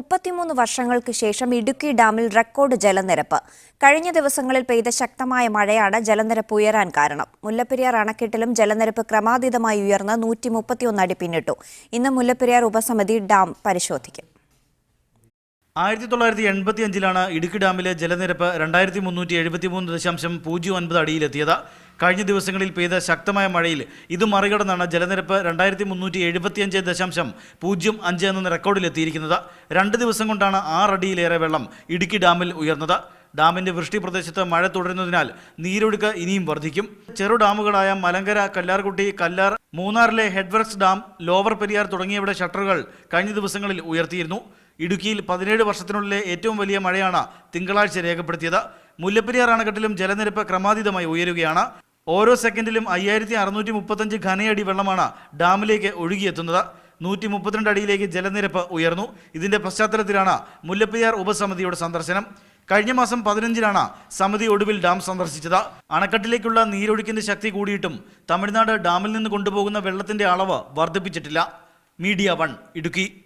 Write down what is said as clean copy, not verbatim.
33 വർഷങ്ങൾക്ക് ശേഷം ഇടുക്കി ഡാമിൽ റെക്കോർഡ് ജലനിരപ്പ്. കഴിഞ്ഞ ദിവസങ്ങളിൽ പെയ്ത ശക്തമായ മഴയാണ് ജലനിരപ്പ് ഉയരാൻ കാരണം. മുല്ലപ്പെരിയാർ അണക്കെട്ടിലും ജലനിരപ്പ് ക്രമാതീതമായി ഉയർന്ന് 131 അടി പിന്നിട്ടു. ഇന്ന് മുല്ലപ്പെരിയാർ ഉപസമിതി ഡാം പരിശോധിക്കും. 1985 ഇടുക്കി ഡാമിലെ ജലനിരപ്പ് 2373.09 അടിയിലെത്തിയത്. കഴിഞ്ഞ ദിവസങ്ങളിൽ പെയ്ത ശക്തമായ മഴയിൽ ഇത് മറികടന്നാണ് ജലനിരപ്പ് 2375.05 എന്ന റെക്കോർഡിലെത്തിയിരിക്കുന്നത്. 2 ദിവസം കൊണ്ടാണ് 6 അടിയിലേറെ വെള്ളം ഇടുക്കി ഡാമിൽ ഉയർന്നത്. ഡാമിന്റെ വൃഷ്ടി പ്രദേശത്ത് മഴ തുടരുന്നതിനാൽ നീരൊഴുക്ക് ഇനിയും വർദ്ധിക്കും. ചെറു ഡാമുകളായ മലങ്കര, കല്ലാർകുട്ടി, കല്ലാർ, മൂന്നാറിലെ ഹെഡ്വർക്സ് ഡാം, ലോവർ പെരിയാർ തുടങ്ങിയവയുടെ ഷട്ടറുകൾ കഴിഞ്ഞ ദിവസങ്ങളിൽ ഉയർത്തിയിരുന്നു. ഇടുക്കിയിൽ 17 വർഷത്തിനുള്ളിലെ ഏറ്റവും വലിയ മഴയാണ് തിങ്കളാഴ്ച രേഖപ്പെടുത്തിയത്. മുല്ലപ്പെരിയാർ അണക്കെട്ടിലും ജലനിരപ്പ് ക്രമാതീതമായി ഉയരുകയാണ്. ഓരോ സെക്കൻഡിലും 5635 ഘനയടി വെള്ളമാണ് ഡാമിലേക്ക് ഒഴുകിയെത്തുന്നത്. 132 അടിയിലേക്ക് ജലനിരപ്പ് ഉയർന്നു. ഇതിന്റെ പശ്ചാത്തലത്തിലാണ് മുല്ലപ്പെരിയാർ ഉപസമിതിയുടെ സന്ദർശനം. കഴിഞ്ഞ മാസം 15-നാണ് സമിതി ഒടുവിൽ ഡാം സന്ദർശിച്ചത്. അണക്കെട്ടിലേക്കുള്ള നീരൊഴുക്കിന്റെ ശക്തി കൂടിയിട്ടും തമിഴ്നാട് ഡാമിൽ നിന്ന് കൊണ്ടുപോകുന്ന വെള്ളത്തിന്റെ അളവ് വർദ്ധിപ്പിച്ചിട്ടില്ല. മീഡിയ 1 ഇടുക്കി.